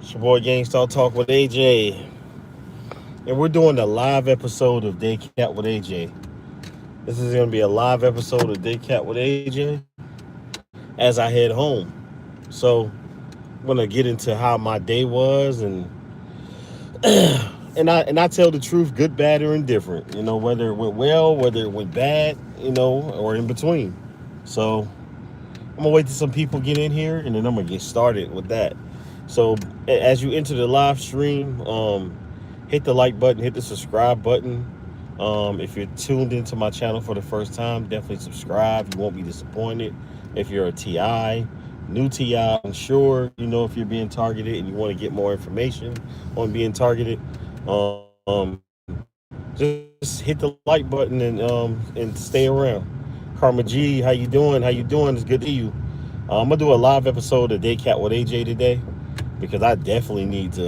It's your boy Gangstalk Talk with AJ, and we're doing a live episode of DayCap with AJ. This is going to be a live episode of DayCap with AJ as I head home. So I'm going to get into how my day was, and and I tell the truth, good, bad, or indifferent. Whether it went well, whether it went bad, or in between. So I'm gonna wait till some people get in here, and then I'm gonna get started with that. So as you enter the live stream, hit the like button, hit the subscribe button. If you're tuned into my channel for the first time, definitely subscribe. You won't be disappointed. If you're a TI, new TI, unsure, if you're being targeted and you want to get more information on being targeted, just hit the like button and stay around. Karma G, how you doing? How you doing? It's good to see you. I'm gonna do a live episode of DayCap with AJ today because I definitely need to.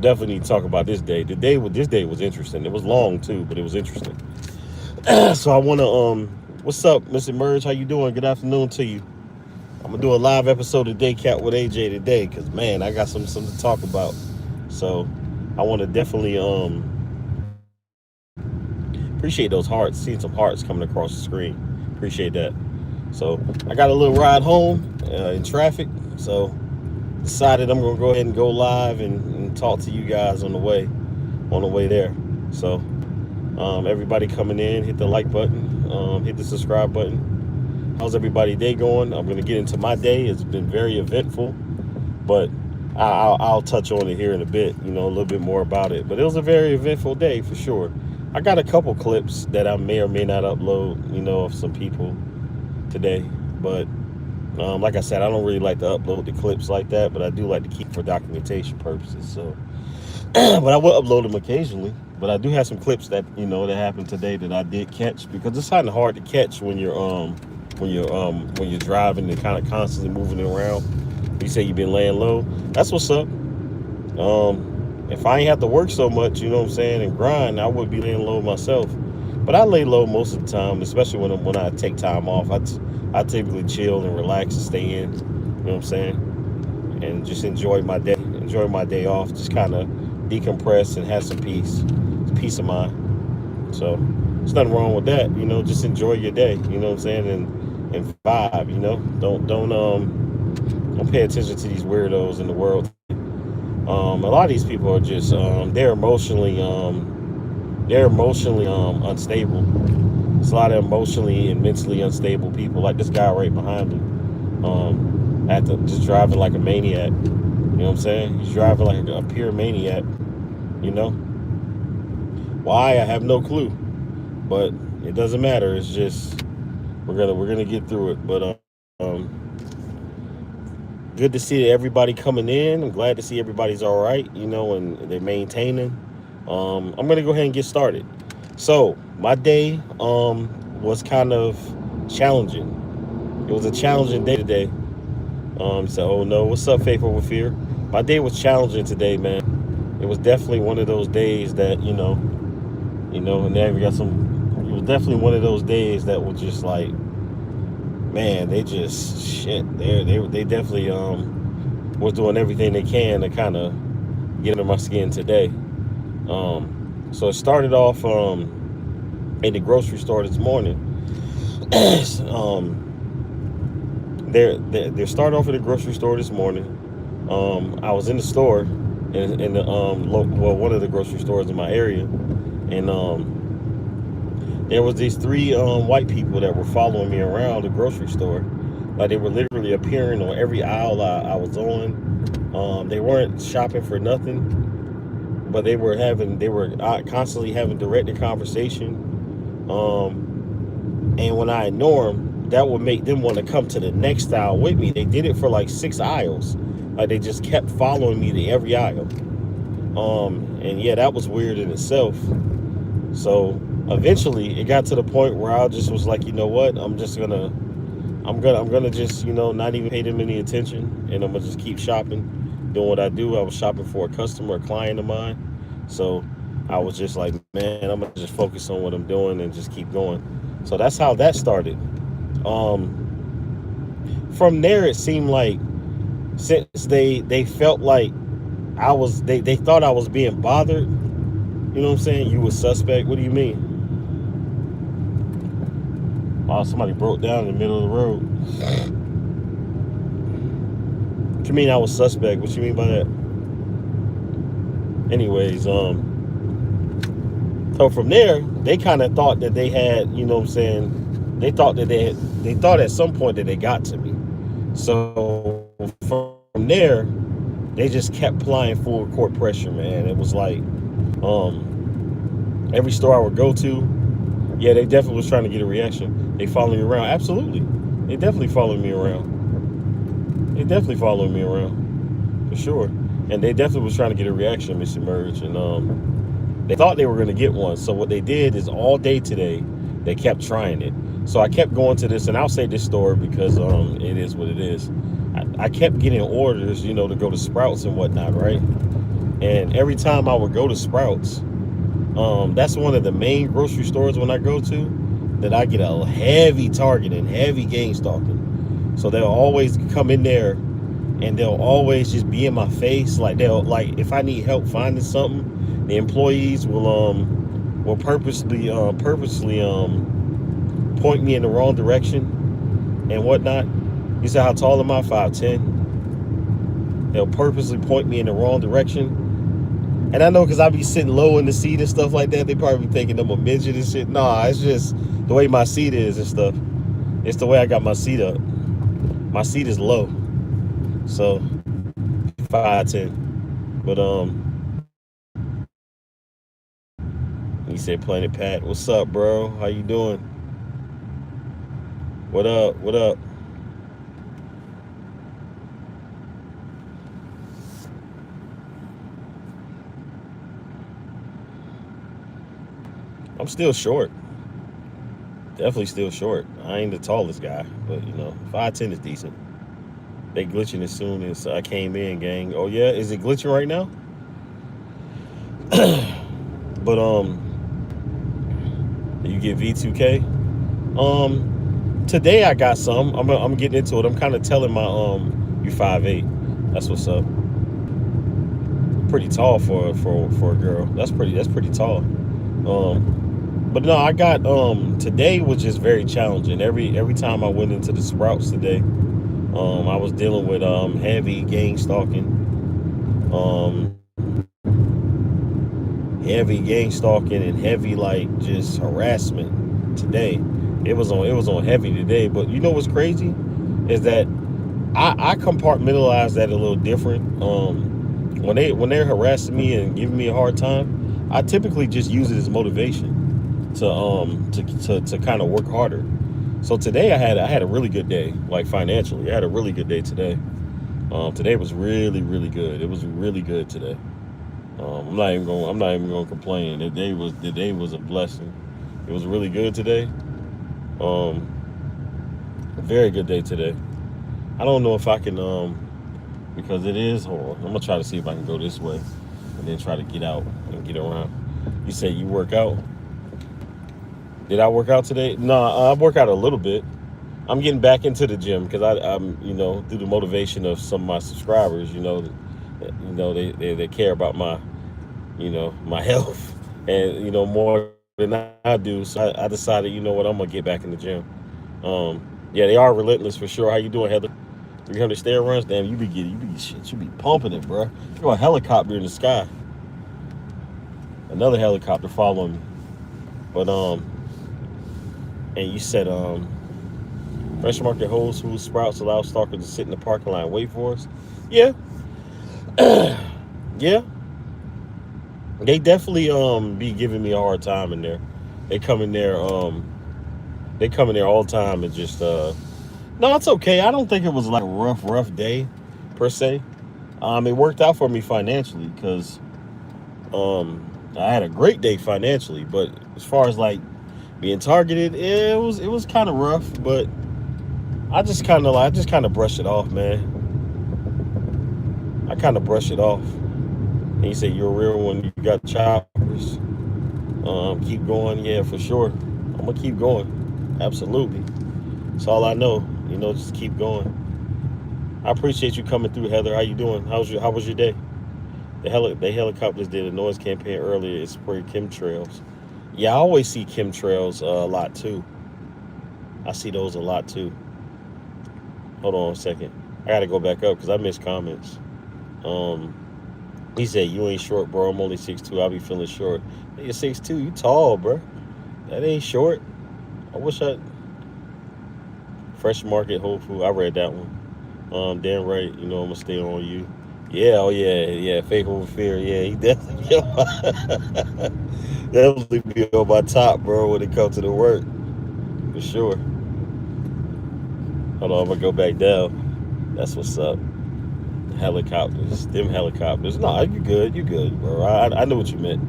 Definitely need to talk about this day. This day was interesting. It was long too, but it was interesting. So I wanna what's up, Mr. Merge? How you doing? Good afternoon to you. I'm gonna do a live episode of DayCap with AJ today because man, I got something to talk about. So I want to definitely appreciate those hearts. Seeing some hearts coming across the screen. Appreciate that. So I got a little ride home in traffic. So decided I'm gonna go ahead and go live and talk to you guys on the way there. So everybody coming in, hit the like button, hit the subscribe button. How's everybody day going? I'm gonna get into my day. It's been very eventful, but I'll touch on it here in a bit. A little bit more about it. But it was a very eventful day for sure. I got a couple clips that I may or may not upload, of some people today. But like I said, I don't really like to upload the clips like that, but I do like to keep for documentation purposes. So, but I will upload them occasionally. But I do have some clips that happened today that I did catch because it's kind of hard to catch when you're driving and kind of constantly moving around. You say you've been laying low. That's what's up. If I ain't have to work so much, and grind, I would be laying low myself. But I lay low most of the time, especially when I take time off. I typically chill and relax and stay in, and just enjoy my day off, just kind of decompress and have some peace of mind. So there's nothing wrong with that, just enjoy your day, and vibe, don't pay attention to these weirdos in the world. A lot of these people are just they're emotionally unstable. There's a lot of emotionally and mentally unstable people, like this guy right behind me. Just driving like a maniac. You know what I'm saying? He's driving like a pure maniac. Why? I have no clue. But it doesn't matter. It's just we're gonna get through it. But good to see everybody coming in. I'm glad to see everybody's all right, and they're maintaining. I'm gonna go ahead and get started. So my day was kind of challenging. It was a challenging day today. So oh no, what's up, Faithful with Fear? My day was challenging today, man. It was definitely one of those days that and then we got some. It was definitely one of those days that was just like, man, they just shit. They definitely was doing everything they can to kind of get under my skin today. So it started off in the grocery store this morning. They started off at the grocery store this morning. I was in the store in the one of the grocery stores in my area, and there was these three white people that were following me around the grocery store. Like they were literally appearing on every aisle I was on. They weren't shopping for nothing, but they were constantly having direct conversation. And when I ignore them, that would make them want to come to the next aisle with me. They did it for like 6 aisles. Like they just kept following me to every aisle. And yeah, that was weird in itself. So eventually it got to the point where I just was like, you know what? I'm gonna just, not even pay them any attention, and I'm gonna just keep shopping, doing what I do. I was shopping for a client of mine. So I was just like, man, I'm gonna just focus on what I'm doing and just keep going. So that's how that started. From there, it seemed like since they felt like they thought I was being bothered. You know what I'm saying? You was suspect. What do you mean? Oh, somebody broke down in the middle of the road. What you mean I was suspect? What you mean by that? Anyways, so from there, they kind of thought that they had, you know what I'm saying? They thought at some point that they got to me. So from there, they just kept applying full court pressure, man. It was like, every store I would go to, yeah, they definitely was trying to get a reaction. They followed me around. Absolutely. They definitely followed me around. They definitely followed me around. For sure. And they definitely was trying to get a reaction, Mr. Merge. And they thought they were going to get one. So what they did is all day today, they kept trying it. So I kept going to this, and I'll say this story because it is what it is. I kept getting orders, you know, to go to Sprouts and whatnot, right? And every time I would go to Sprouts, that's one of the main grocery stores when I go to that I get a heavy targeting, heavy gang stalking. So they'll always come in there and they'll always just be in my face. Like if I need help finding something, the employees will purposely point me in the wrong direction and whatnot. You said how tall am I? 5'10". They'll purposely point me in the wrong direction. And I know because I be sitting low in the seat and stuff like that, they probably be thinking I'm a midget and shit. Nah, it's just the way my seat is and stuff. It's the way I got my seat up. My seat is low. So 5'10". But he said Planet Pat. What's up, bro? How you doing? What up? What up? I'm still short. Definitely still short. I ain't the tallest guy, but you know, 5'10" is decent. They glitching as soon as I came in, gang. Oh yeah, is it glitching right now? But you get V2K. Today I got some. I'm getting into it. I'm kind of telling my you 5'8". That's what's up. Pretty tall for a girl. That's pretty tall. But no, I got today was just very challenging. Every time I went into the Sprouts today, I was dealing with heavy gang stalking, and heavy like just harassment today. It was on heavy today. But you know what's crazy is that I compartmentalize that a little different. When they're harassing me and giving me a hard time, I typically just use it as motivation to kind of work harder. So today I had a really good day, like financially. I had a really good day today. Today was really, really good. It was really good today. I'm not even gonna complain. The day was a blessing. It was really good today. A very good day today. I don't know if I can because it is hard. I'm gonna try to see if I can go this way and then try to get out and get around. You say you work out? Did I work out today? No, I work out a little bit. I'm getting back into the gym because I'm, you know, through the motivation of some of my subscribers, they care about my, my health and, more than I do. So I decided, you know what, I'm going to get back in the gym. Yeah, they are relentless for sure. How you doing, Heather? 300 stair runs? Damn, you be pumping it, bro. You're a helicopter in the sky. Another helicopter following me. But, and you said, Fresh Market Whole Foods Sprouts allow stalkers to sit in the parking lot and wait for us. Yeah. Yeah. They definitely be giving me a hard time in there. They come in there all the time and just no, it's okay. I don't think it was like a rough day per se. It worked out for me financially because I had a great day financially, but as far as like being targeted, it was kind of rough, but I just kind of brush it off, man. I kind of brush it off. And you say you're a real one. You got choppers. Keep going, yeah, for sure. I'm gonna keep going. Absolutely. That's all I know. Just keep going. I appreciate you coming through, Heather. How you doing? How was your day? The helicopters did a noise campaign earlier. It sprayed chemtrails. Yeah, I always see chemtrails a lot too. I see those a lot too. Hold on a second. I gotta go back up because I missed comments. Um, he said, "You ain't short, bro. I'm only 6'2". I'll be feeling short." Hey, you're 6'2". You tall, bro. That ain't short. I wish I Fresh Market Whole Food. I read that one. Damn right. You know I'm gonna stay on you. Yeah. Oh yeah. Yeah. Faith over fear. Yeah. He definitely definitely be on my top, bro. When it comes to the work, for sure. Hold on. I'm gonna go back down. That's what's up. Helicopters. Them helicopters. No, you good. You good, bro. I know what you meant.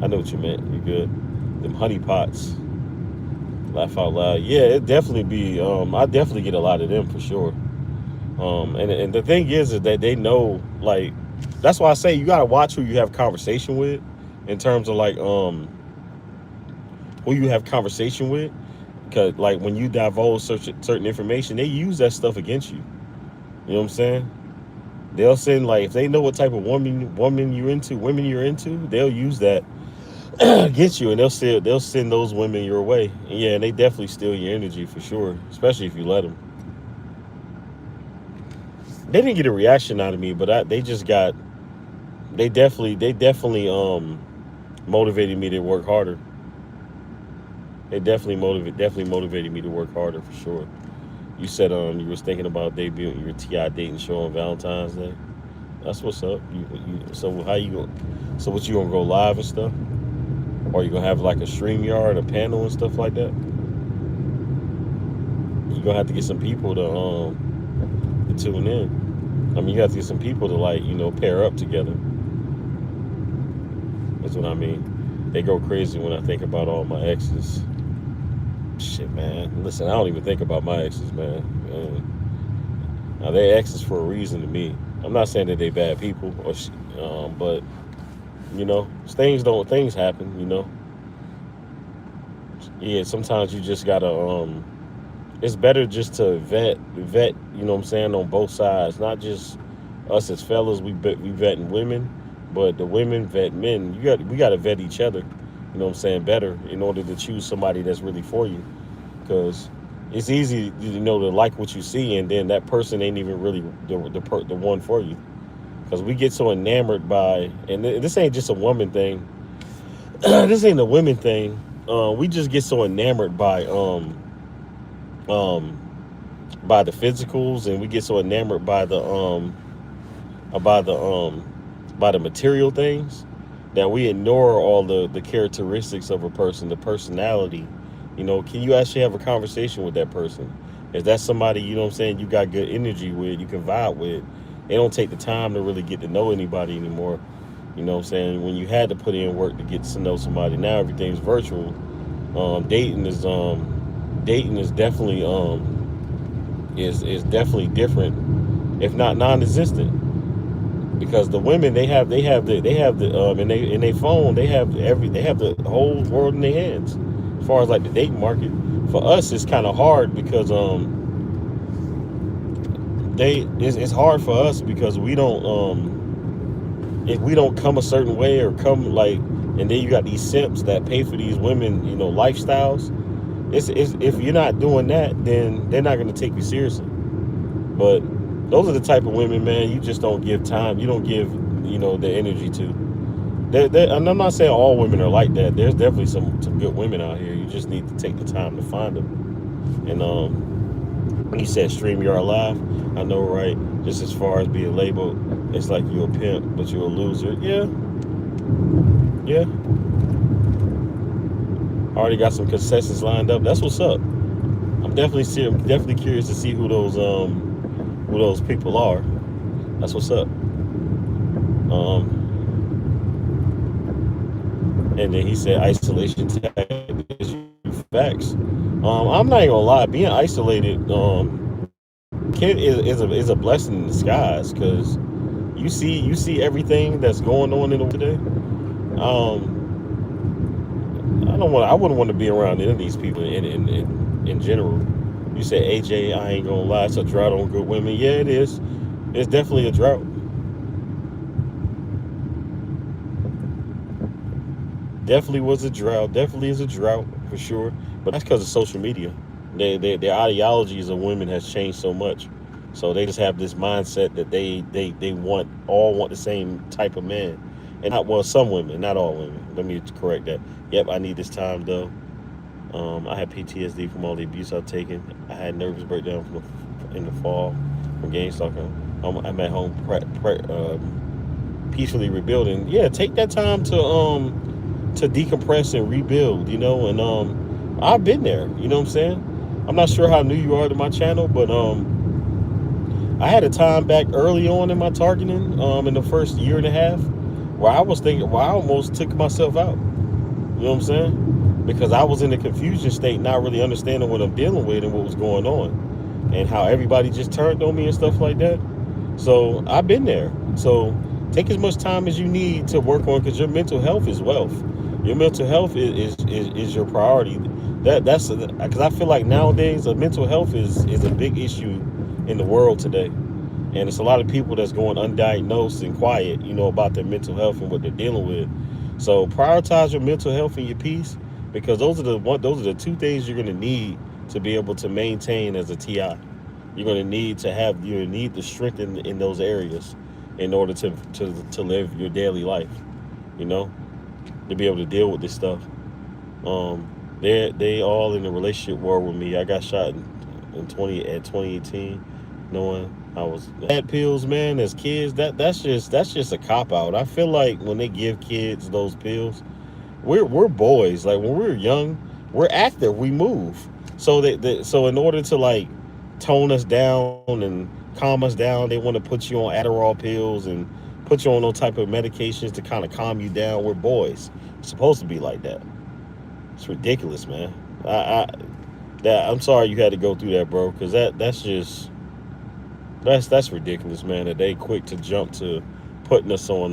I know what you meant. You good. Them honey pots. Laugh out loud. Yeah, it definitely be. I definitely get a lot of them for sure. And the thing is that they know, like, that's why I say you gotta watch who you have conversation with, in terms of like who you have conversation with, because like when you divulge certain information, they use that stuff against you. You know what I'm saying? They'll send, like, if they know what type of women you're into, they'll use that against you, and they'll send those women your way. And yeah, and they definitely steal your energy for sure, especially if you let them. They didn't get a reaction out of me, but they just got. They definitely motivated me to work harder. They definitely motivated me to work harder for sure. You said you was thinking about debuting your Ti dating show on Valentine's Day. That's what's up. So how you going? So what, you gonna go live and stuff, or you gonna have like a stream yard, a panel and stuff like that? You gonna have to get some people to tune in. I mean, you have to get some people to, like, pair up together. That's what I mean. They go crazy when I think about all my exes. Shit, man. Listen, I don't even think about my exes, man. Now, they're exes for a reason to me. I'm not saying that they bad people, but things happen. Yeah, sometimes you just gotta. It's better just to vet. You know what I'm saying, on both sides, not just us as fellas. We vetting women, but the women vet men. We got to vet each other. You know what I'm saying, better, in order to choose somebody that's really for you, because it's easy, to like what you see, and then that person ain't even really the one for you, because we get so enamored by, and this ain't just a woman thing. This ain't a women thing. We just get so enamored um by the physicals, and we get so enamored by by the um by the material things, that we ignore all the characteristics of a person, the personality. Can you actually have a conversation with that person? Is that somebody, what I'm saying, you got good energy with, you can vibe with? They don't take the time to really get to know anybody anymore. You know what I'm saying? When you had to put in work to get to know somebody, now everything's virtual. Dating is definitely is definitely different, if not non-existent, because the women, they have the in their phone, they have the whole world in their hands, as far as like the dating market. For us, it's kind of hard because it's hard for us because we don't, if we don't come a certain way, or come like, and then you got these simps that pay for these women, lifestyles. It's if you're not doing that, then they're not going to take you seriously. But those are the type of women, man, you just don't give time. You don't give, the energy to. And I'm not saying all women are like that. There's definitely some good women out here. You just need to take the time to find them. And when you said StreamYard Live, I know, right? Just as far as being labeled, it's like you're a pimp, but you're a loser. Yeah. Yeah. Already got some concessions lined up. That's what's up. I'm definitely curious to see who those people are. That's what's up. And then he said isolation tactics. Facts. I'm not even gonna lie. Being isolated, is a blessing in disguise, because you see everything that's going on in the world today. I wouldn't want to be around any of these people in general. You said AJ, I ain't gonna lie, it's a drought on good women. Yeah, it is. It's definitely a drought. Definitely was a drought. Definitely is a drought for sure. But that's because of social media. Their ideologies of women has changed so much. So they just have this mindset that they want the same type of man. And not, well, some women, not all women. Let me correct that. Yep, I need this time though. I had PTSD from all the abuse I've taken. I had nervous breakdown in the fall from Gangstalk. I'm at home peacefully rebuilding. Yeah, take that time to decompress and rebuild, and I've been there, you know what I'm saying? I'm not sure how new you are to my channel, but I had a time back early on in my targeting, in the first year and a half, where I was thinking, I almost took myself out. You know what I'm saying? Because I was in a confusion state, not really understanding what I'm dealing with and what was going on, and how everybody just turned on me and stuff like that. So I've been there. So take as much time as you need to work on, because your mental health is wealth. Your mental health is your priority. That's because I feel like nowadays mental health is a big issue in the world today, and it's a lot of people that's going undiagnosed and quiet, about their mental health and what they're dealing with. So prioritize your mental health and your peace, because those are the two things you're gonna need to be able to maintain as a TI. You're gonna need to have you need the strength in those areas in order to live your daily life. You know, to be able to deal with this stuff. Um, they all in a relationship war with me. I got shot in 2018, knowing I was bad pills, man. As kids, that's just a cop out. I feel like when they give kids those pills, we're boys. Like when we're young, we're active. We move. So in order to like tone us down and calm us down, they want to put you on Adderall pills and put you on those type of medications to kind of calm you down. We're boys. It's supposed to be like that. It's ridiculous, man. I that I'm sorry you had to go through that, bro, because that's ridiculous, man. That they quick to jump to putting us on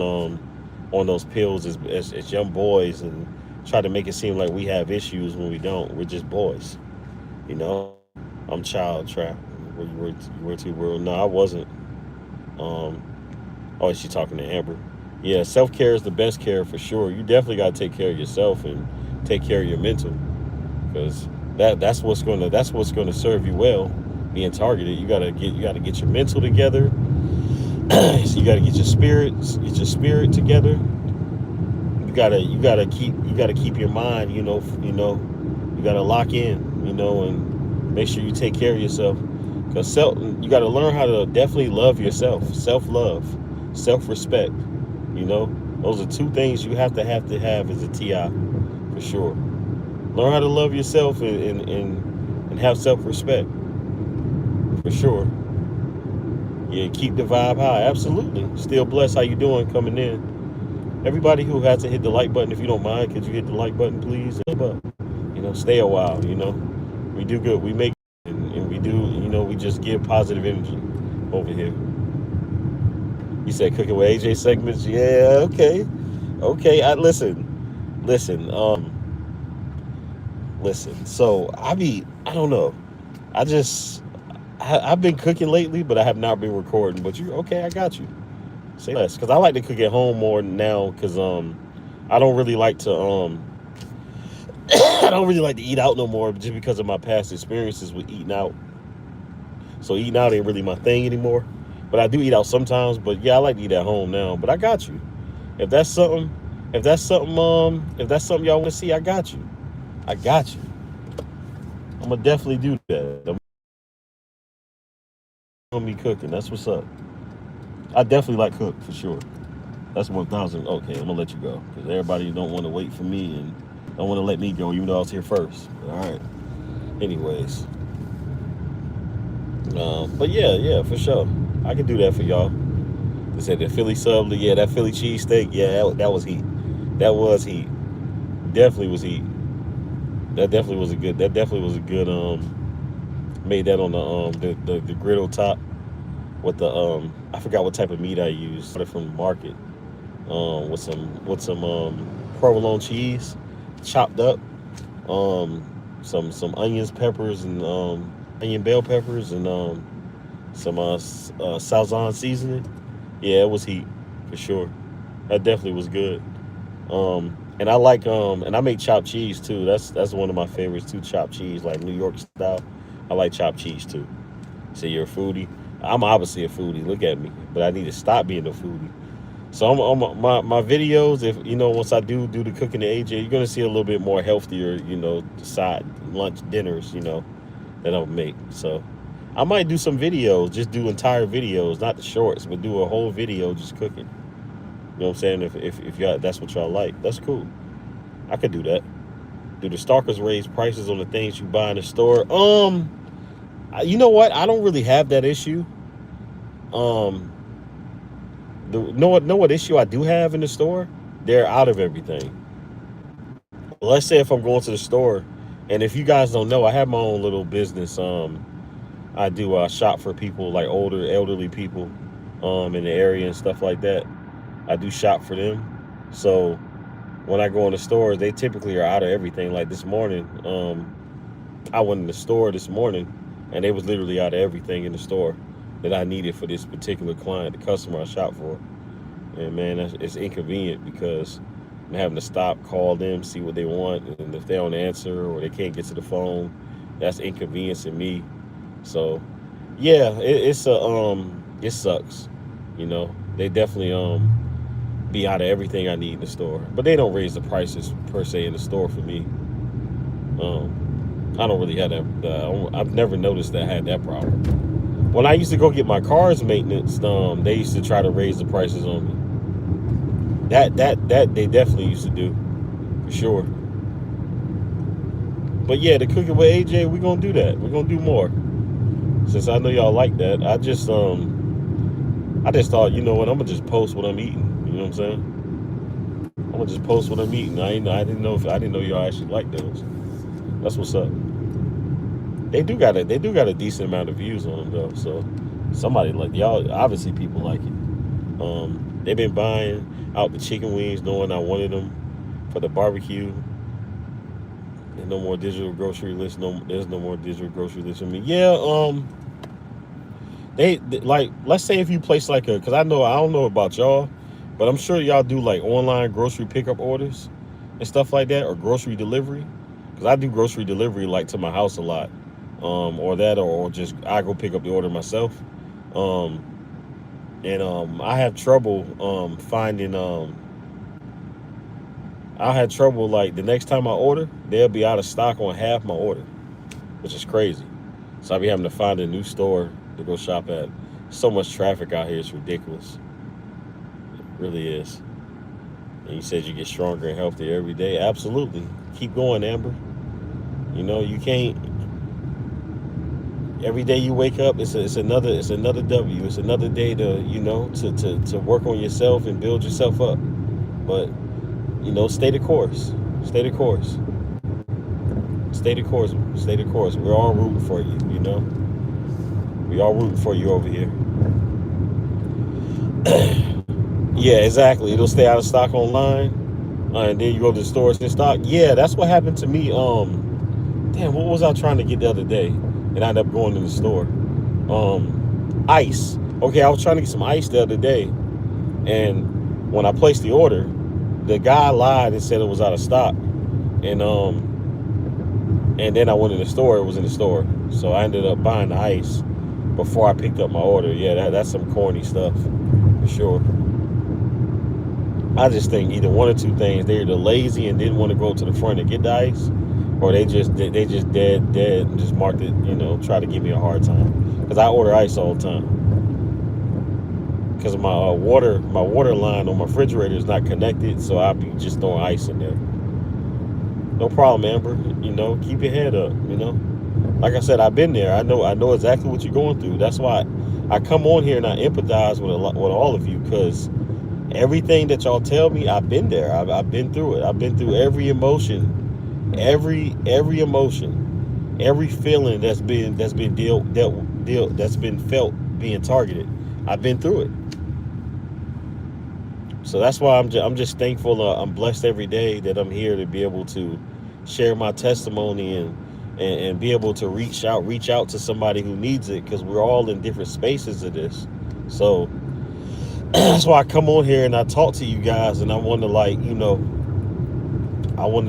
those pills as young boys and try to make it seem like we have issues when we don't. We're just boys, you know. I'm child trapped. You were too world. No, I wasn't. Um, oh, is she talking to Amber? Yeah, self care is the best care for sure. You definitely got to take care of yourself and take care of your mental, because that's what's gonna serve you well. Being targeted, you gotta get your mental together. So you gotta get your spirit together. You gotta keep your mind. You gotta lock in. And make sure you take care of yourself. Because you gotta learn how to definitely love yourself. Self love, self respect. Those are two things you have to have as a TI for sure. Learn how to love yourself and have self respect for sure. Yeah, keep the vibe high. Absolutely. Still blessed. How you doing coming in? Everybody who has to hit the like button, if you don't mind, could you hit the like button, please? But stay a while. We do good. We make and we do. We just give positive energy over here. You said cooking with AJ segments. Yeah. Okay. Okay. Listen. Listen. So I don't know. I just I've been cooking lately, but I have not been recording. But you okay? I got you. Say less, because I like to cook at home more now. Because I don't really like to I don't really like to eat out no more, just because of my past experiences with eating out. So eating out ain't really my thing anymore. But I do eat out sometimes. But yeah, I like to eat at home now. But I got you. If that's something, if that's something y'all want to see, I got you. I got you. I'm gonna definitely do that. I'm gonna be cooking. That's what's up. I definitely like cook for sure. That's 1,000. Okay, I'm gonna let you go, because everybody don't want to wait for me and don't want to let me go, even though I was here first. All right. Anyways, but yeah, for sure, I can do that for y'all. They said the Philly sub, yeah, that Philly cheesesteak, yeah, that was heat. That was heat. Definitely was heat. That definitely was a good. Made that on the griddle top with the I forgot what type of meat I used. Got it from the market. With some provolone cheese, chopped up. Some onions, peppers, and onion bell peppers and some Sazon seasoning. Yeah, it was heat for sure. That definitely was good. And I like and I make chopped cheese too. That's one of my favorites too. Chopped cheese, like New York style. I like chopped cheese too. So you're a foodie. I'm obviously a foodie. Look at me, but I need to stop being a foodie. So my videos. If you know, once I do the cooking to AJ, you're gonna see a little bit more healthier. You know, side lunch dinners. You know, that I'll make. So I might do some videos. Just do entire videos, not the shorts, but do a whole video just cooking. You know what I'm saying? If y'all that's what y'all like, that's cool. I could do that. Do the stalkers raise prices on the things you buy in the store? You know what? I don't really have that issue. Um, know what issue I do have in the store? They're out of everything. Let's say if I'm going to the store, and if you guys don't know, I have my own little business. I do shop for people like older, elderly people, in the area and stuff like that. I do shop for them. So when I go in the stores, they typically are out of everything. Like this morning, I went in the store this morning, and they was literally out of everything in the store that I needed for this particular client, the customer I shop for. And man, it's inconvenient because I'm having to stop, call them, see what they want, and if they don't answer or they can't get to the phone, that's inconveniencing me. So, yeah, it sucks. You know, they definitely be out of everything I need in the store, but they don't raise the prices per se in the store for me. I don't really have that. I've never noticed that I had that problem. When I used to go get my car's maintenance, they used to try to raise the prices on me. That they definitely used to do, for sure. But yeah, the cooking with AJ, we're gonna do that. We're gonna do more. Since I know y'all like that, I just thought, you know what, I'm gonna just post what I'm eating. You know what I'm saying? I'm gonna just post what I'm eating. I didn't know y'all actually like those. That's what's up. They do got a decent amount of views on them though. So somebody like y'all, obviously people like it. They've been buying out the chicken wings, knowing I wanted them for the barbecue. There's no more digital grocery list. There's no more digital grocery list for me. Yeah. They like, let's say if you place like because I don't know about y'all, but I'm sure y'all do like online grocery pickup orders and stuff like that, or grocery delivery. Because I do grocery delivery like to my house a lot, or that, or just I go pick up the order myself. Um, and I have trouble finding. I had trouble like the next time I order, they'll be out of stock on half my order, which is crazy. So I'll be having to find a new store to go shop at. So much traffic out here, it's ridiculous. It really is. And you said you get stronger and healthier every day. Absolutely. Keep going, Amber. You know, you can't. Every day you wake up, it's another W. It's another day to to work on yourself and build yourself up. But stay the course. Stay the course. Stay the course. Stay the course. We're all rooting for you. We all rooting for you over here. Yeah, exactly. It'll stay out of stock online, and then you go to the stores in stock. Yeah, that's what happened to me. Damn, what was I trying to get the other day? And I ended up going to the store. Ice. Okay, I was trying to get some ice the other day, and when I placed the order, the guy lied and said it was out of stock, and then I went in the store. It was in the store, so I ended up buying the ice before I picked up my order. Yeah, that's some corny stuff for sure. I just think either one or two things: they're either lazy and didn't want to go to the front and get the ice, or they just dead and just marked it. Try to give me a hard time because I order ice all the time. Because my water line on my refrigerator is not connected, so I'll be just throwing ice in there. No problem, Amber. Keep your head up. Like I said, I've been there. I know exactly what you're going through. That's why I come on here and I empathize with all of you, because everything that y'all tell me, I've been there. I've been through it. I've been through every emotion, every emotion, every feeling that's been felt being targeted. I've been through it. So that's why I'm just thankful. I'm blessed every day that I'm here to be able to share my testimony and be able to reach out to somebody who needs it, because we're all in different spaces of this. So that's why I come on here and I talk to you guys, and I want to, like, I want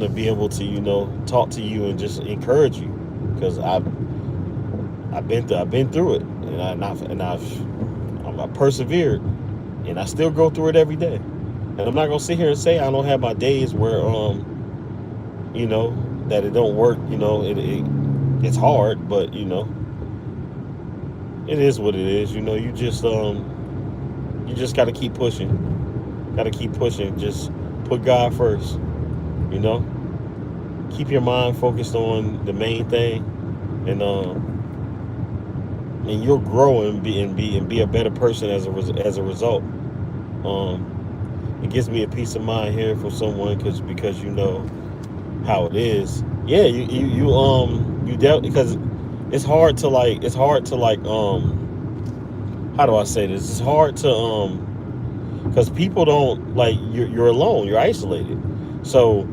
to be able to, talk to you and just encourage you, because I've been through it, and I persevered, and I still go through it every day. And I'm not gonna sit here and say I don't have my days where that it don't work. It's hard, but it is what it is. You just got to keep pushing. Got to keep pushing. Just put God first. You know, keep your mind focused on the main thing, and you'll grow and be a better person as a result. It gives me a peace of mind hearing from someone, because you know how it is. Yeah, you dealt, because it's hard to like how do I say this? It's hard to because people don't, like, you're alone, you're isolated, so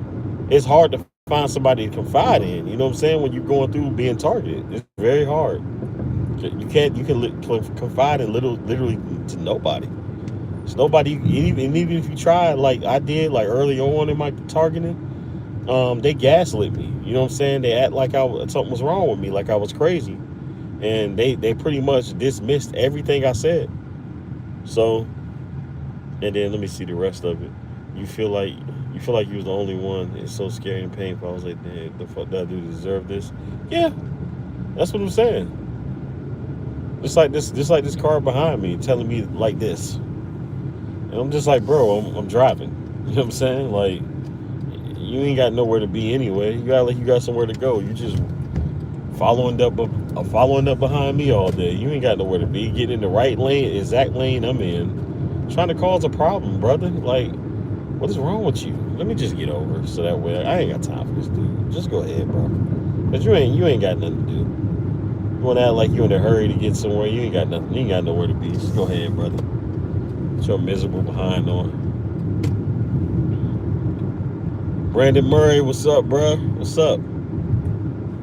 it's hard to find somebody to confide in. You know what I'm saying? When you're going through being targeted, it's very hard. You can confide in literally to nobody. It's nobody. Even if you try, like I did, like early on in my targeting, they gaslit me. You know what I'm saying? They act like something was wrong with me, like I was crazy, and they pretty much dismissed everything I said. So, and then let me see the rest of it. You feel like you was the only one. It's so scary and painful. I was like, damn, the fuck that dude deserve this? Yeah, that's what I'm saying. Just like this car behind me telling me like this, and I'm just like, bro, I'm driving. You know what I'm saying? Like, you ain't got nowhere to be anyway. You got somewhere to go. You just following up behind me all day. You ain't got nowhere to be. Get in the right lane, exact lane I'm in, trying to cause a problem, brother. Like, what is wrong with you? Let me just get over, so that way I ain't got time for this dude. Just go ahead, bro. Cause you ain't got nothing to do. You want to act like you in a hurry to get somewhere? You ain't got nothing. You ain't got nowhere to be. Just go ahead, brother. Get your miserable behind on. Brandon Murray, what's up, bro? What's up?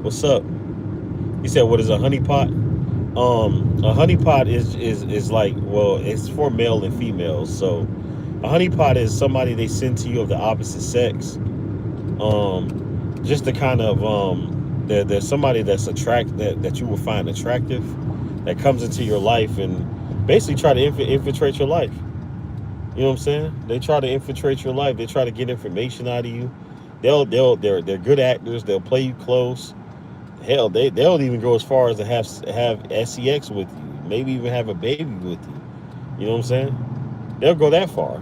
What's up? He said, "What is a honeypot?" A honeypot is like, well, it's for male and females. So, a honeypot is somebody they send to you of the opposite sex. Just to kind of there's somebody that you will find attractive, that comes into your life and basically try to infiltrate your life. You know what I'm saying? They try to infiltrate your life. They try to get information out of you. They're good actors. They'll play you close. Hell, they'll even go as far as to have sex with you. Maybe even have a baby with you. You know what I'm saying? They'll go that far.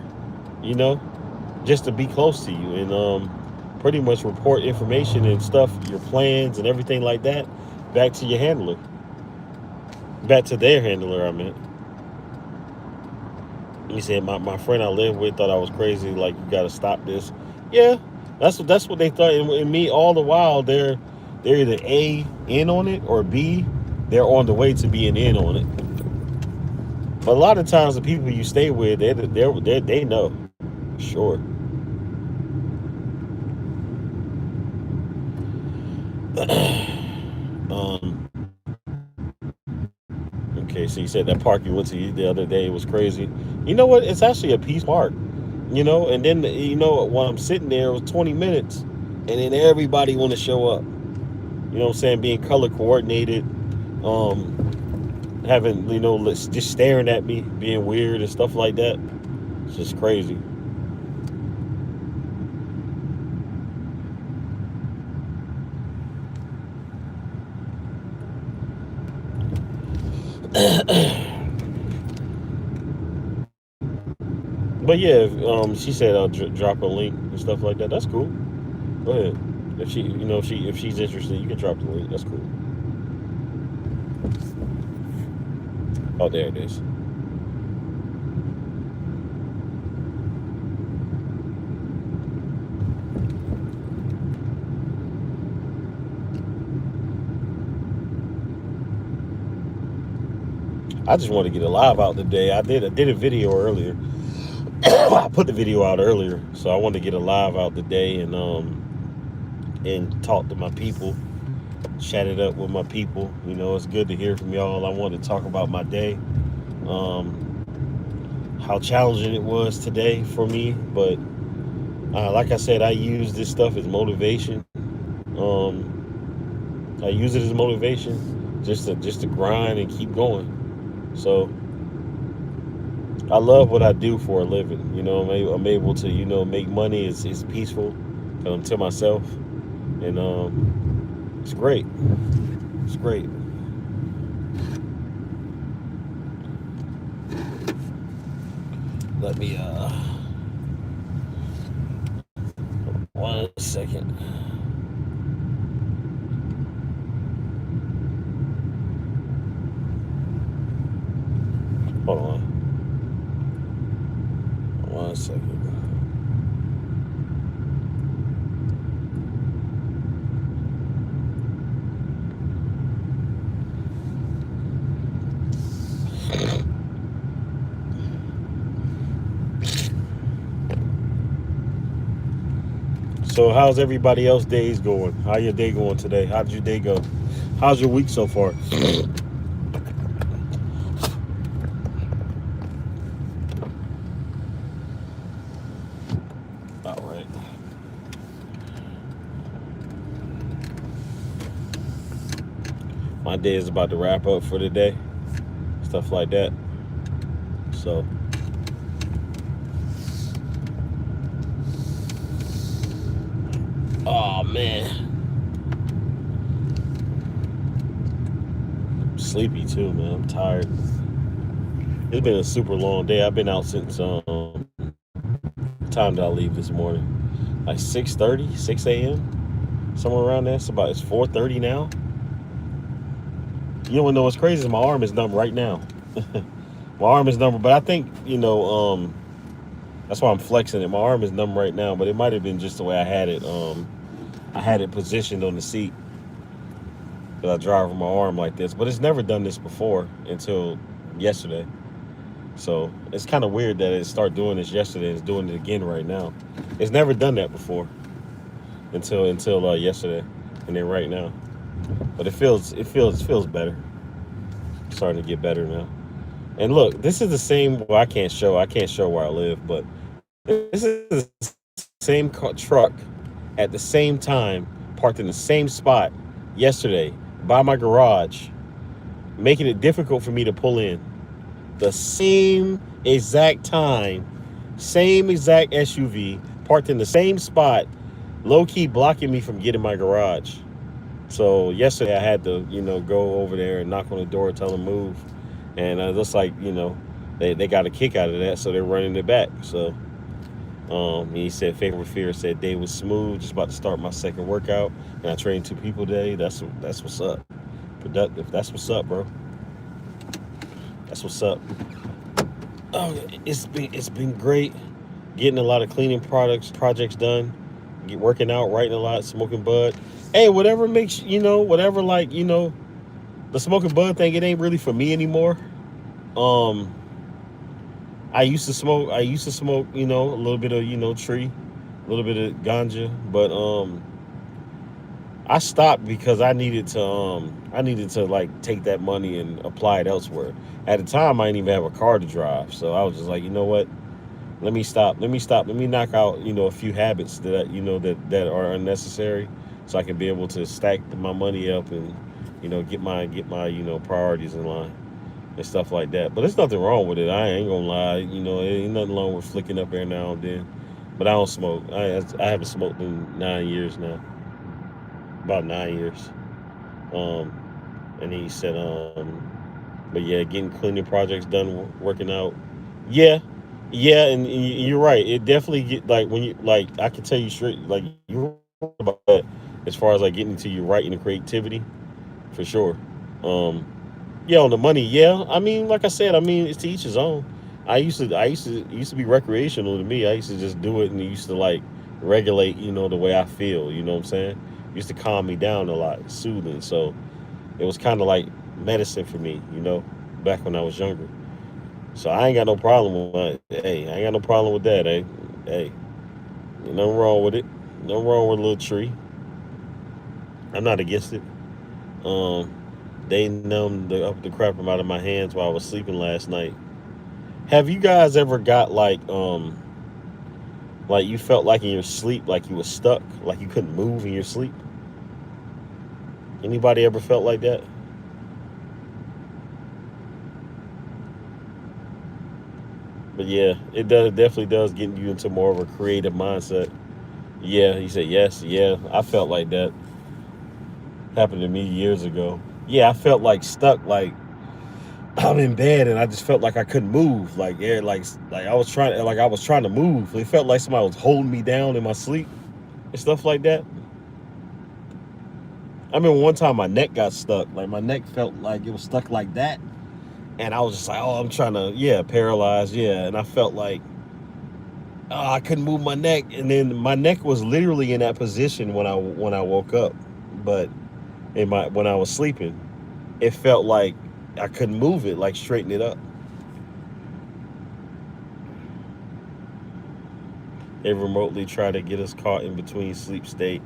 You know, just to be close to you and pretty much report information and stuff, your plans and everything like that, back to your handler. Back to their handler, I meant. He said, my friend I live with thought I was crazy. Like, you got to stop this. Yeah, that's what they thought. And me, all the while, they're either A, in on it, or B, they're on the way to being in on it. But a lot of times, the people you stay with, they know, sure. Okay, so you said that park you went to the other day was crazy. You know what? It's actually a peace park. And then while I'm sitting there, it was 20 minutes, and then everybody want to show up. You know what I'm saying? Being color coordinated, having just staring at me, being weird and stuff like that. It's just crazy. But yeah, she said I'll drop a link and stuff like that. That's cool. Go ahead. If she's interested, you can drop the link. That's cool. Oh, there it is. I just want to get a live out today. I did a video earlier. I put the video out earlier, so I wanted to get a live out today and talk to my people. chat it up with my people. It's good to hear from y'all. I wanted to talk about my day, how challenging it was today for me. But like I said, I use this stuff as motivation. I use it as motivation just to grind and keep going. So I love what I do for a living. I'm able to make money. It's peaceful. I'm to myself, and it's great. It's great. Let me 1 second. Hold on 1 second. So how's everybody else days going? How your day going today? How did your day go? How's your week so far? All right. My day is about to wrap up for the day. Stuff like that. So oh man. I'm sleepy too, man. I'm tired. It's been a super long day. I've been out since time did I leave this morning? Like 6:30, 6 a.m. Somewhere around there. It's 4:30 now. You don't know what's crazy is my arm is numb right now. My arm is numb, but I think that's why I'm flexing it. My arm is numb right now, but it might have been just the way I had it. I had it positioned on the seat that I drive with my arm like this, but it's never done this before until yesterday. So it's kind of weird that it started doing this yesterday and it's doing it again right now. It's never done that before until yesterday, and then right now. But it feels better. It's starting to get better now. And look, this is the same. Well, I can't show where I live, but this is the same truck at the same time parked in the same spot yesterday by my garage, making it difficult for me to pull in. The same exact time, same exact SUV parked in the same spot, low key blocking me from getting my garage. So yesterday I had to, go over there and knock on the door, tell them move, and it looks like they got a kick out of that, so they're running it back. So he said Favorite Fear said day was smooth, just about to start my second workout, and I trained 2 people today. That's what's up. Productive. That's what's up, bro. That's what's up. Oh, it's been great getting a lot of cleaning projects done, working out, writing a lot, smoking bud. Hey, whatever makes whatever the smoking bud thing. It ain't really for me anymore. Um, I used to smoke. A little bit of tree, a little bit of ganja, but I stopped because I needed to like take that money and apply it elsewhere. At the time, I didn't even have a car to drive, so I was just like, you know what? Let me stop. Let me stop. Let me knock out a few habits that are unnecessary, so I can be able to stack my money up and get my priorities in line and stuff like that. But there's nothing wrong with it. I ain't gonna lie. Ain't nothing wrong with flicking up every now and then. But I don't smoke. I haven't smoked in 9 years now. About 9 years. Um, and he said, but yeah, getting cleaning projects done, working out. Yeah, yeah, and you're right. It definitely get like when you like. I can tell you straight, like you're right about that. As far as like getting to your writing and creativity, for sure. Um, Yeah, on the money. Yeah, I mean, like I said, I mean, it's to each his own. I used to be recreational to me. I used to just do it, and it used to like regulate, the way I feel. You know what I'm saying? It used to calm me down a lot, soothing. So it was kind of like medicine for me, back when I was younger. So I ain't got no problem with Hey, I ain't got no problem with that. Hey, nothing wrong with it. Nothing wrong with a little tree. I'm not against it. Um, they numbed the crap out of my hands while I was sleeping last night. Have you guys ever got like you felt like in your sleep, like you were stuck, like you couldn't move in your sleep? Anybody ever felt like that? But yeah, it definitely does get you into more of a creative mindset. Yeah, he said yes. Yeah, I felt like that. Happened to me years ago. Yeah, I felt like stuck, like I'm in bed and I just felt like I couldn't move. Like yeah, like I was trying to move. It felt like somebody was holding me down in my sleep and stuff like that. I remember one time my neck got stuck. Like my neck felt like it was stuck like that. And I was just like, oh, I'm trying to, yeah, paralyzed, yeah. And I felt like, oh, I couldn't move my neck. And then my neck was literally in that position when I woke up. But in my when I was sleeping, it felt like I couldn't move it, like straighten it up. They remotely try to get us caught in between sleep state.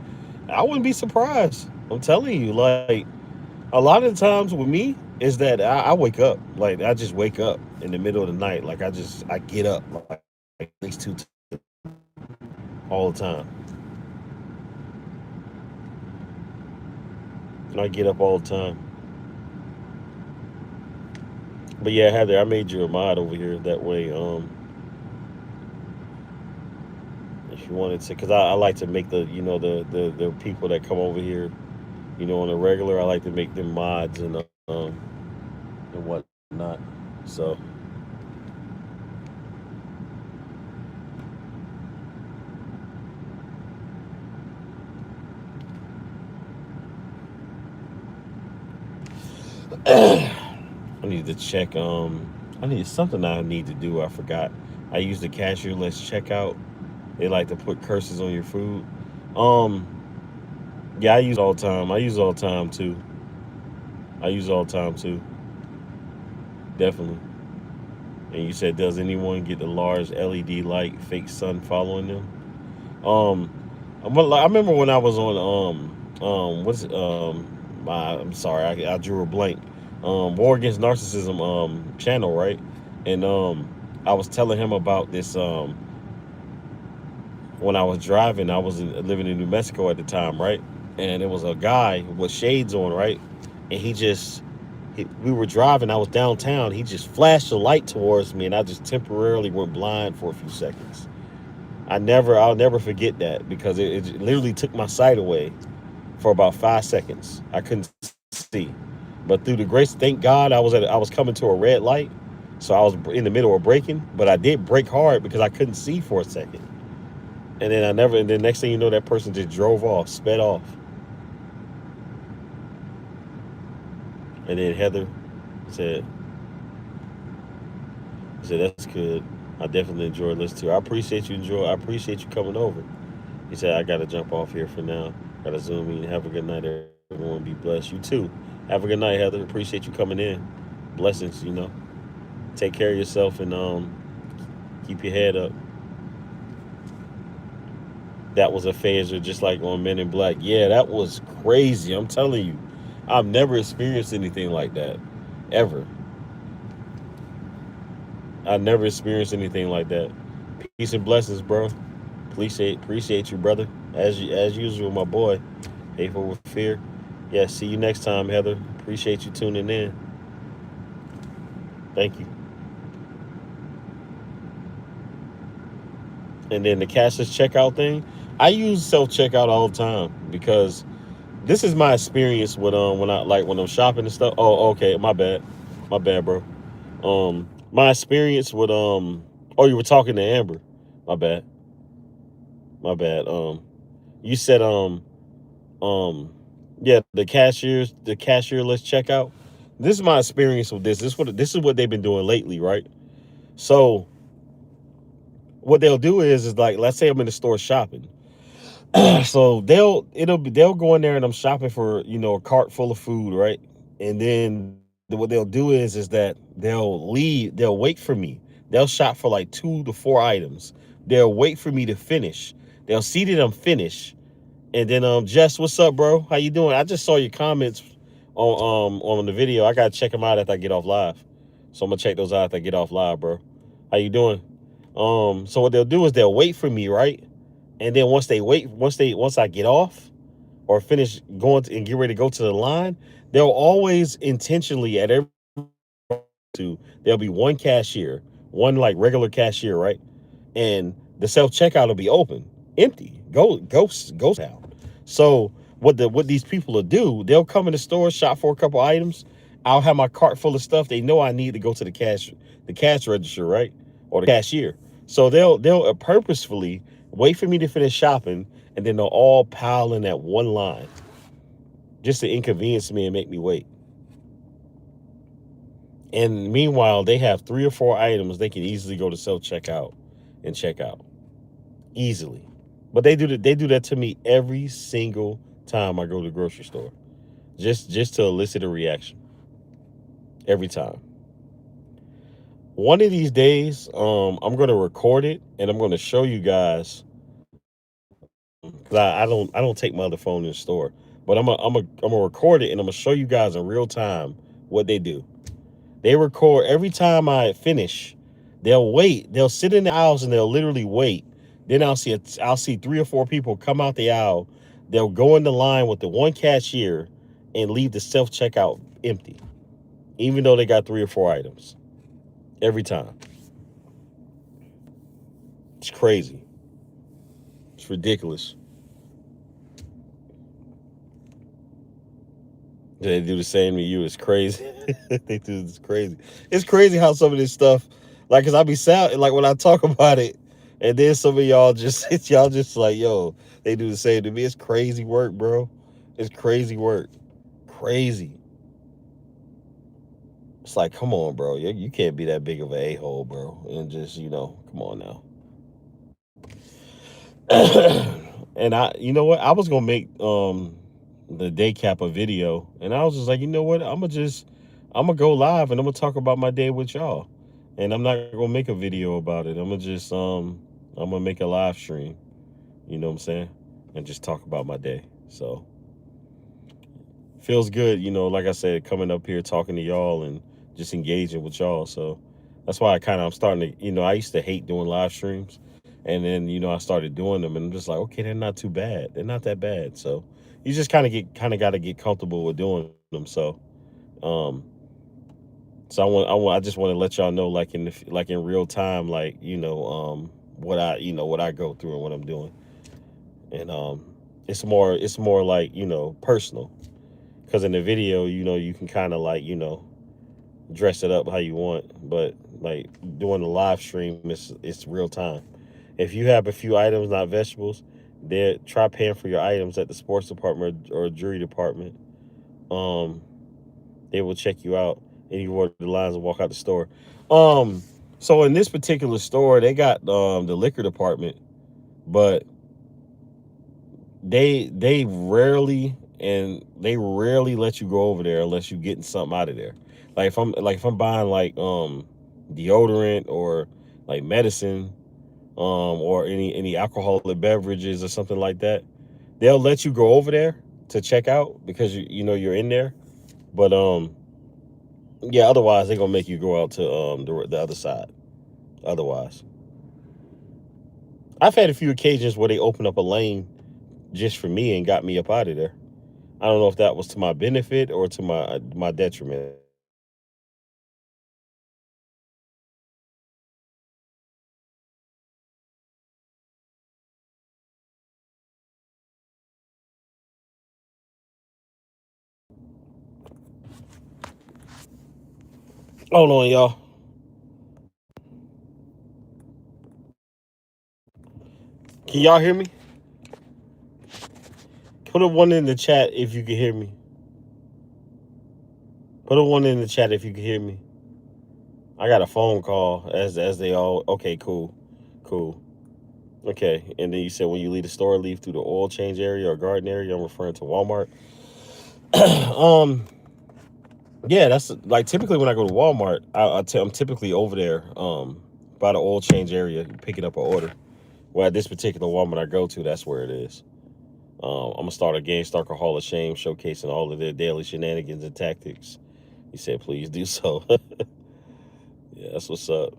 I wouldn't be surprised. I'm telling you, like a lot of the times with me is that I wake up, like I just wake up in the middle of the night, like I get up like at least all the time. And I get up all the time. But yeah, Heather, I made you a mod over here. That way, if you wanted to, because I like to make the the people that come over here, on a regular, I like to make them mods and whatnot. So I need to check. I need something I need to do. I forgot. I use the cashier less checkout. They like to put curses on your food. Um, yeah, I use it all the time. I use it all the time too. I use it all the time too. Definitely. And you said, does anyone get the large LED light fake sun following them? Um, I remember when I was on what's I'm sorry, I drew a blank. War Against Narcissism channel, right? And I was telling him about this when I was driving. I was living in New Mexico at the time, right? And it was a guy with shades on, right? And we were driving. I was downtown. He just flashed a light towards me, and I just temporarily went blind for a few seconds. I'll never forget that because it literally took my sight away for about 5 seconds. I couldn't see, but through the grace, thank God, I was coming to a red light, so I was in the middle of braking, but I did brake hard because I couldn't see for a second, and then and then next thing you know, that person just drove off, sped off, and then Heather said, that's good. I definitely enjoyed listening to you. I appreciate you coming over. He said, I gotta jump off here for now. Gotta zoom in. Have a good night, everyone. Be blessed. You too. Have a good night, Heather. Appreciate you coming in. Blessings. Take care of yourself and keep your head up. That was a phaser, just like on Men in Black. Yeah, that was crazy. I'm telling you, I've never experienced anything like that, ever. I've never experienced anything like that. Peace and blessings, bro. Appreciate you, brother. As usual, my boy. Hateful with fear. Yeah, see you next time, Heather. Appreciate you tuning in. Thank you. And then the cashless checkout thing, I use self checkout all the time because this is my experience with when I'm shopping and stuff. Oh, okay, my bad, bro. My experience with oh, you were talking to Amber. My bad, my bad. You said um yeah, the cashierless checkout. This is my experience with this. This is what they've been doing lately, right? So what they'll do is like, let's say I'm in the store shopping. So they'll go in there and I'm shopping for a cart full of food, right? And then what they'll do is that they'll wait for me. They'll shop for like 2 to 4 items. They'll wait for me to finish. They'll see that I'm finished, and then Jess, what's up, bro? How you doing? I just saw your comments on the video. I gotta check them out after I get off live. So I'm gonna check those out after I get off live, bro. How you doing? So what they'll do is they'll wait for me, right? And then once I get off or finish going and get ready to go to the line, they'll always intentionally at every there'll be one cashier, one like regular cashier, right? And the self checkout will be open, empty, goes out. So what these people will do, they'll come in the store, shop for a couple items. I'll have my cart full of stuff they know I need to go to the cash register, right, or the cashier. So they'll purposefully wait for me to finish shopping, and then they'll all pile in that one line just to inconvenience me and make me wait. And meanwhile, they have 3 or 4 items they can easily go to self checkout and check out easily. But they do that to me every single time I go to the grocery store, just to elicit a reaction every time. One of these days, I'm gonna record it and I'm gonna show you guys because I don't take my other phone in the store, but I'm gonna record it and I'm gonna show you guys in real time what they do. They record every time I finish. They'll wait. They'll sit in the aisles and they'll literally wait. Then I'll see 3 or 4 people come out the aisle. They'll go in the line with the one cashier and leave the self checkout empty, even though they got 3 or 4 items every time. It's crazy. It's ridiculous. They do the same to you. It's crazy. They do this crazy. It's crazy how some of this stuff, like, cause I be sad, like when I talk about it, and then some of y'all just y'all just like, yo, they do the same to me. It's crazy work, bro. It's crazy work. Crazy. It's like, come on, bro. You can't be that big of an a-hole, bro. And just, come on now. And you know what? I was gonna make the DayCap a video, and I was just like, you know what? I'm gonna go live and I'm gonna talk about my day with y'all, and I'm not gonna make a video about it. I'm gonna make a live stream. You know what I'm saying? And just talk about my day. So feels good, like I said, coming up here talking to y'all and just engaging with y'all. So that's why I'm starting to, I used to hate doing live streams. And then, I started doing them and I'm just like, okay, they're not too bad. They're not that bad. So you just kind of got to get comfortable with doing them. Um, I just want to let y'all know, like in real time, like, what I go through and what I'm doing. And, it's more like, personal, because in the video, you can kind of like, dress it up how you want, but like doing the live stream, it's real time. If you have a few items, not vegetables, then try paying for your items at the sports department or jewelry department. Um, they will check you out and you order the lines and walk out the store. Um, so in this particular store, they got the liquor department, but they rarely let you go over there unless you're getting something out of there. Like if I'm buying like deodorant or like medicine, or any alcoholic beverages or something like that, they'll let you go over there to check out because you're in there. But yeah, otherwise they're gonna make you go out to the other side. Otherwise, I've had a few occasions where they opened up a lane just for me and got me up out of there. I don't know if that was to my benefit or to my detriment. Hold on, y'all. Can y'all hear me? Put a one in the chat if you can hear me. Put a one in the chat if you can hear me. I got a phone call as they all. Okay, cool, cool. Okay, and then you said when you leave the store, leave through the oil change area or garden area. I'm referring to Walmart. um, yeah, that's like typically when I go to Walmart, I'm typically over there by the oil change area picking up an order. Well, at this particular Walmart I go to, that's where it is. I'm gonna start a Gangstalk Hall of Shame showcasing all of their daily shenanigans and tactics. He said, "Please do so." Yeah, that's what's up.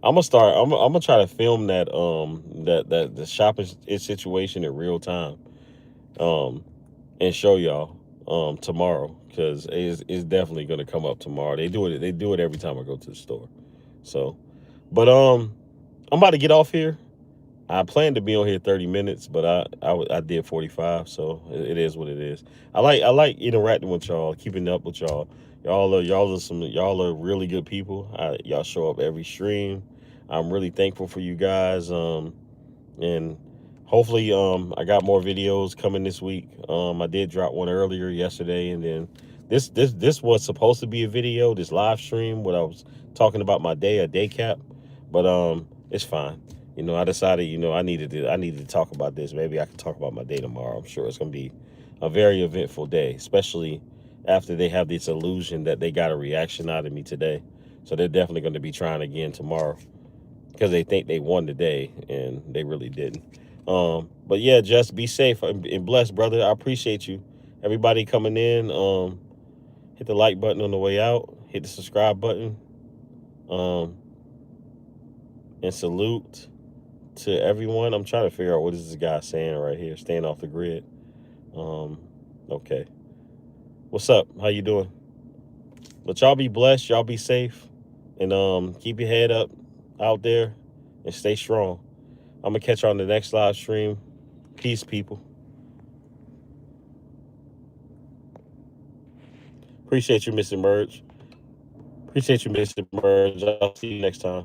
I'm gonna start. I'm gonna try to film that the shopping situation in real time. Um, and show y'all tomorrow because it's definitely gonna come up tomorrow. They do it. They do it every time I go to the store. So, but I'm about to get off here. I planned to be on here 30 minutes, but I did 45, so it is what it is. I like interacting with y'all, keeping up with y'all. Y'all are really good people. Y'all show up every stream. I'm really thankful for you guys. And hopefully I got more videos coming this week. I did drop one earlier yesterday, and then this was supposed to be a video, this live stream, what I was talking about my day, a day cap, but it's fine. I decided, I needed to talk about this. Maybe I can talk about my day tomorrow. I'm sure it's gonna be a very eventful day, especially after they have this illusion that they got a reaction out of me today. So they're definitely going to be trying again tomorrow because they think they won the day and they really didn't. But yeah, just be safe and blessed, brother. I appreciate you. Everybody coming in, hit the like button on the way out, hit the subscribe button, um, and salute to everyone. I'm trying to figure out what is this guy saying right here. Staying off the grid. Um, okay. What's up? How you doing? But y'all be blessed. Y'all be safe, and keep your head up out there, and stay strong. I'm gonna catch you on the next live stream. Peace, people. Appreciate you, Mr. Merge. Appreciate you, Mr. Merge. I'll see you next time.